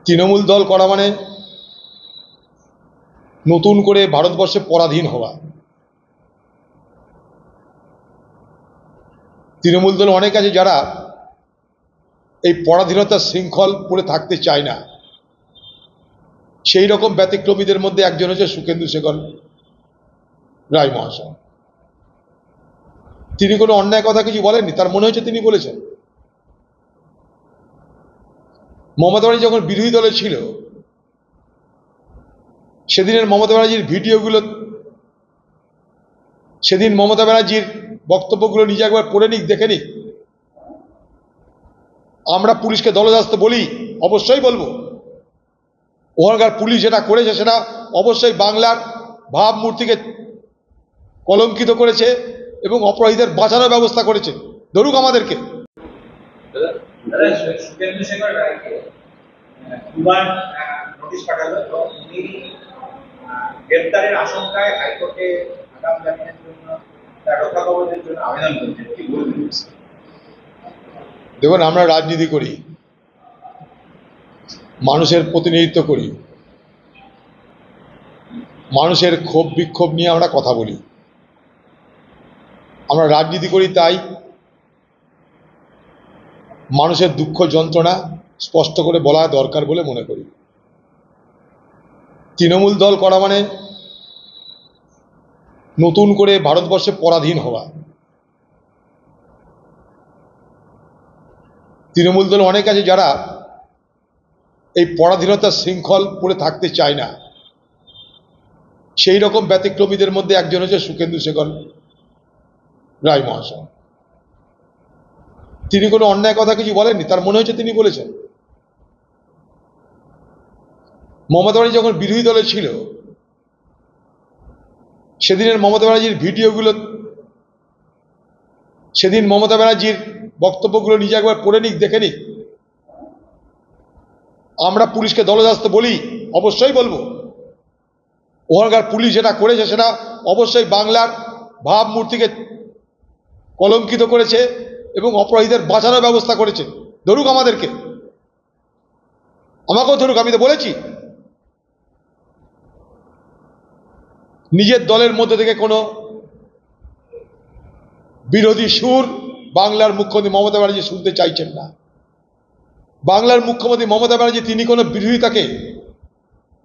তৃণমূল দল করা মানে নতুন করে ভারতবর্ষে পরাধীন হওয়া। তৃণমূল দল অনেক আছে যারা এই পরাধীনতার শৃঙ্খল পড়ে থাকতে চায় না। সেই রকম ব্যতিক্রমীদের মধ্যে একজন হচ্ছে সুখেন্দু শেখর রায় মহাশয়। তিনি কোনো অন্যায় কথা কিছু বলেননি, তার মনে হচ্ছে তিনি বলেছেন। মমতা ব্যানার্জি যখন বিরোধী দলে ছিল সেদিনের মমতা ব্যানার্জির ভিডিওগুলো, সেদিন মমতা ব্যানার্জির বক্তব্যগুলো নিজে একবার পড়ে নিক, দেখে নিক। আমরা পুলিশকে দলদাস্ত বলি, অবশ্যই বলবো। ওখানকার পুলিশ যেটা করেছে সেটা অবশ্যই বাংলার ভাবমূর্তিকে কলঙ্কিত করেছে এবং অপরাধীদের বাঁচানোর ব্যবস্থা করেছে। ধরুক আমাদেরকে। সুখেন্দু শেখর রায়কে দুবার নোটিশ পাঠালো, তো উনি গ্রেপ্তারের আশঙ্কায় হাইকোর্টে আগাম জামিনের জন্য তার রক্ষা কবচের জন্য আবেদন করেছেন, কি বলবেন? দেখুন, আমরা রাজনীতি করি, মানুষের প্রতিনিধিত্ব করি, মানুষের ক্ষোভ বিক্ষোভ নিয়ে আমরা কথা বলি। আমরা রাজনীতি করি, তাই মানুষের দুঃখ যন্ত্রণা স্পষ্ট করে বলা দরকার বলে মনে করি। তৃণমূল দল করা মানে নতুন করে ভারতবর্ষে পরাধীন হওয়া। তৃণমূল দল অনেক আছে যারা এই পরাধীনতার শৃঙ্খল পড়ে থাকতে চায় না। সেই রকম ব্যতিক্রমীদের মধ্যে একজন হচ্ছে সুখেন্দু শেখর রায় মহাশয়। তিনি কোনো অন্যায় কথা কিছু বলেননি, তার মনে হচ্ছে তিনি বলেছেন। মমতা ব্যানার্জি যখন বিরোধী দলে ছিল সেদিনের মমতা ব্যানার্জির ভিডিওগুলো, সেদিন মমতা ব্যানার্জির বক্তব্যগুলো নিজে একবার পড়ে নিক, দেখে নিক। আমরা পুলিশকে দলদাস্ত বলি, অবশ্যই বলবো। ওখানকার পুলিশ যেটা করেছে সেটা অবশ্যই বাংলার ভাবমূর্তিকে কলঙ্কিত করেছে এবং অপরাধীদের বাঁচানোর ব্যবস্থা করেছে। ধরুক আমাদেরকে, আমাকেও ধরুক, আমি তো বলেছি। নিজের দলের মধ্যে থেকে কোনো বিরোধী সুর বাংলার মুখ্যমন্ত্রী মমতা ব্যানার্জি শুনতে চাইছেন না। বাংলার মুখ্যমন্ত্রী মমতা ব্যানার্জি তিনি কোনো বিরোধিতাকে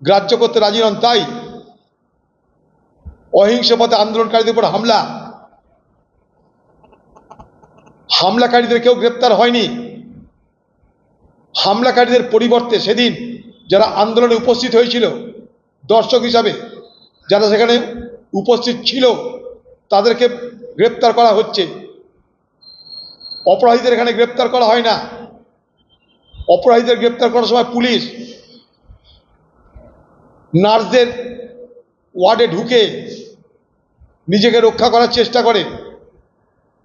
গ্রাহ্য করতে রাজি নন, তাই অহিংস পথে আন্দোলনকারীদের উপর হামলাকারীদের কেউ গ্রেপ্তার হয়নি। হামলাকারীদের পরিবর্তে সেদিন যারা আন্দোলনে উপস্থিত হয়েছিল দর্শক হিসাবে, যারা সেখানে উপস্থিত ছিল, তাদেরকে গ্রেপ্তার করা হচ্ছে। অপরাধীদের এখানে গ্রেপ্তার করা হয় না। অপরাধীদের গ্রেপ্তার করার সময় পুলিশ নার্সদের ওয়ার্ডে ঢুকে নিজেকে রক্ষা করার চেষ্টা করে,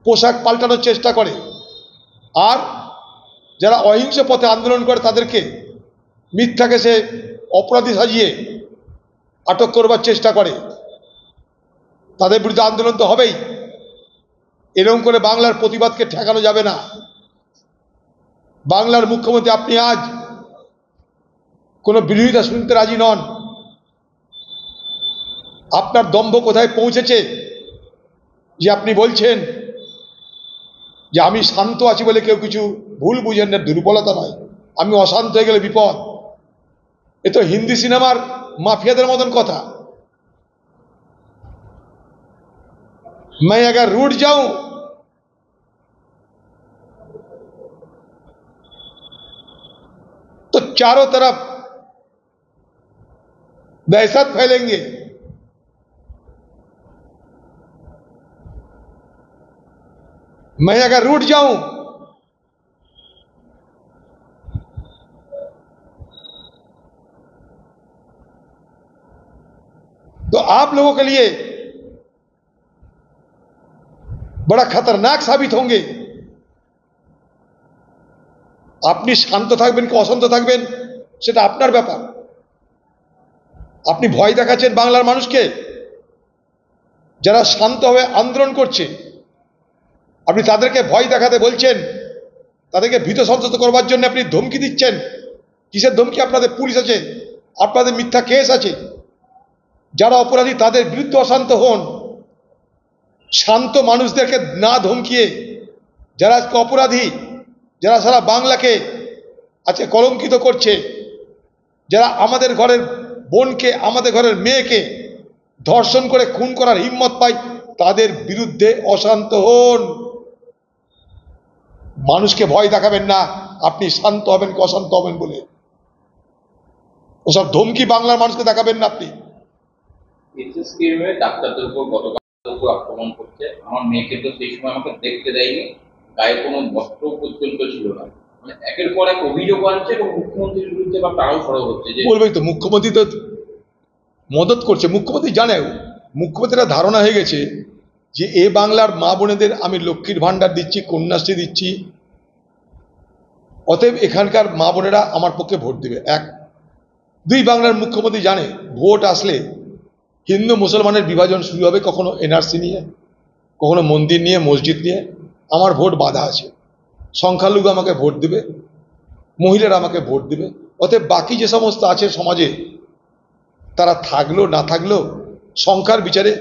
পোশাক পাল্টানোর চেষ্টা করে, আর যারা অহিংস পথে আন্দোলন করে তাদেরকে মিথ্যা কেসে অপরাধী সাজিয়ে আটক করবার চেষ্টা করে। তাদের বিরুদ্ধে আন্দোলন তো হবেই। এরকম করে বাংলার প্রতিবাদকে ঠেকানো যাবে না। বাংলার মুখ্যমন্ত্রী আপনি আজ কোনো বিরোধিতা শুনতে রাজি নন। আপনার দম্ভ কোথায় পৌঁছেছে যে আপনি বলছেন যে আমি শান্ত আছি বলে কেউ কিছু ভুল বুঝেন না, দুর্বলতা নয়। আমি অশান্ত হয়ে গেলে বিপদ। এ তো হিন্দি সিনেমার মাফিয়াদের মতন কথা। मैं अगर रूठ जाऊं तो चारों तरफ दहशत फैलेंगे। मैं अगर रूठ जाऊं तो आप लोगों के लिए बड़ा खतरनाक साबित होंगे। আপনি শান্ত থাকবেন কি অশান্ত থাকবেন সেটা আপনার ব্যাপার। আপনি ভয় দেখাচ্ছেন বাংলার মানুষকে, যারা শান্তভাবে আন্দোলন করছে আপনি তাদেরকে ভয় দেখাতে বলছেন, তাদেরকে ভীত সন্ত্রস্ত করবার জন্য আপনি ধমকি দিচ্ছেন। কিসের ধমকি? আপনাদের পুলিশ আছে, আপনাদের মিথ্যা কেস আছে। যারা অপরাধী তাদের বিরুদ্ধে অশান্ত হন, শান্ত মানুষদেরকে না ধমকিয়ে। যারা আজকে অপরাধী, যারা সারা বাংলাকে আজকে কলঙ্কিত করছে, যারা আমাদের ঘরের বোনকে, আমাদের ঘরের মেয়েকে ধর্ষণ করে খুন করার হিম্মত পায়, তাদের বিরুদ্ধে অশান্ত হন। মানুষকে ভয় দেখাবেন না, আপনি শান্ত হবেন কি অশান্ত হবেন বলে। ওসব ধমকি বাংলার মানুষকে দেখাবেন না আপনি। ডাক্তারদের উপর গতকাল উপর আক্রমণ করছে। আমার মেয়েকে তো সেই সময় আমাকে দেখতে দেয়নি, গায়ে কোনো বস্ত্র পর্যন্ত ছিল না। মানে একের পর এক অভিযোগ আনছে এবং মুখ্যমন্ত্রীর বিরুদ্ধে বা তারাও সরব হচ্ছে যে বলবেই তো মুখ্যমন্ত্রী তো মদত করছে। মুখ্যমন্ত্রী জানে, মুখ্যমন্ত্রীরা ধারণা হয়ে গেছে যে এ বাংলার মা বোনেদের আমি লক্ষ্মীর ভাণ্ডার দিচ্ছি, কন্যাশ্রী দিচ্ছি, অতএব এখানকার মা বোনেরা আমার পক্ষে ভোট দেবে। এক। দুই, বাংলার মুখ্যমন্ত্রী জানে ভোট আসলে হিন্দু মুসলমানের বিভাজন শুরু হবে, কখনো এনআরসি নিয়ে, কখনো মন্দির নিয়ে, মসজিদ নিয়ে। আমার ভোট বাধা আছে, সংখ্যালঘু আমাকে ভোট দেবে, মহিলারা আমাকে ভোট দেবে। অতএব বাকি যে সমস্ত আছে সমাজে, তারা থাকলেও না থাকলেও সংখ্যার বিচারে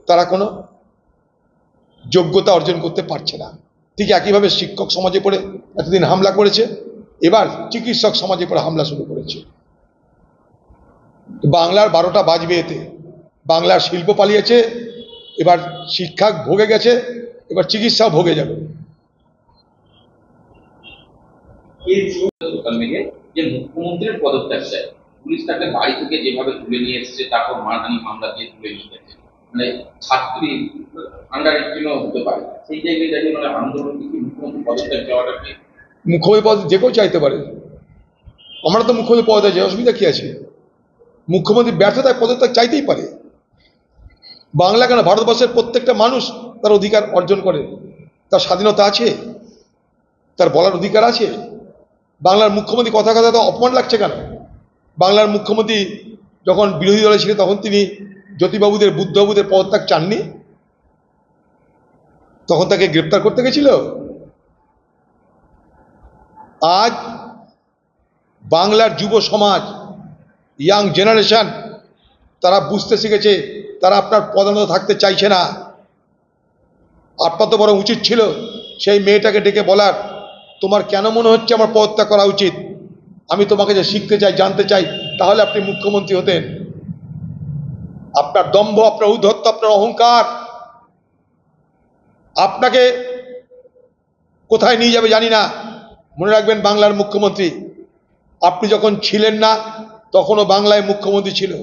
তারা কোনো যোগ্যতা অর্জন করতে পারছে না। ঠিক একইভাবে শিক্ষক সমাজে পড়ে এতদিন হামলা করেছে, এবার চিকিৎসক সমাজে পড়ে হামলা শুরু করেছে। বাংলার 12টা বাজবে এতে। বাংলার শিল্প পালিয়েছে, এবার শিক্ষা ভোগে গেছে, এবার চিকিৎসাও ভোগে যাবে। সোশ্যাল মিডিয়ায় যে মুখ্যমন্ত্রীর পদত্যাগ চায়, পুলিশ তাকে বাড়ি থেকে যেভাবে তুলে নিয়ে এসেছে, তারপর মারহানি মামলা দিয়ে তুলে নিয়ে গেছে। মানে ছাত্রী আন্ডার 18 হতে পারে, সেই জায়গায় দাঁড়িয়ে মানে আন্দোলন কি মুখ্যমন্ত্রী পদত্যাগ চাওয়াটা কি? মুখ্যমন্ত্রী পদ যে কেউ চাইতে পারে। আমরা তো মুখ্যমন্ত্রী পদত্যাগ চাই, অসুবিধা কি আছে? মুখ্যমন্ত্রী ব্যর্থতায় পদত্যাগ চাইতেই পারে। বাংলা কেন, ভারতবর্ষের প্রত্যেকটা মানুষ তার অধিকার অর্জন করে, তার স্বাধীনতা আছে, তার বলার অধিকার আছে। বাংলার মুখ্যমন্ত্রী কথা কথা তো অপমান লাগছে কেন? বাংলার মুখ্যমন্ত্রী যখন বিরোধী দলে ছিলেন তখন তিনি জ্যোতিবাবুদের, বুদ্ধবাবুদের পদত্যাগ চাননি? তখন তাকে গ্রেপ্তার করতে গেছিল। আজ বাংলার যুব সমাজ, ইয়াং জেনারেশন, তারা বুঝতে শিখেছে, তারা আপনার পদানত থাকতে চাইছে না। আপনার তো বড় উচিত ছিল সেই মেয়েটাকে ডেকে বলার, তোমার কেন মনে হচ্ছে আমার পদত্যাগ করা উচিত? আমি তোমাকে যে শিখতে চাই, জানতে চাই, তাহলে আপনি মুখ্যমন্ত্রী হতেন। আপনার দম্ভ, আপনার ঔদ্ধত্য, আপনার অহংকার আপনাকে কোথায় নিয়ে যাবে জানি না। মনে রাখবেন, বাংলার মুখ্যমন্ত্রী আপনি যখন ছিলেন না তখনও বাংলায় মুখ্যমন্ত্রী ছিল।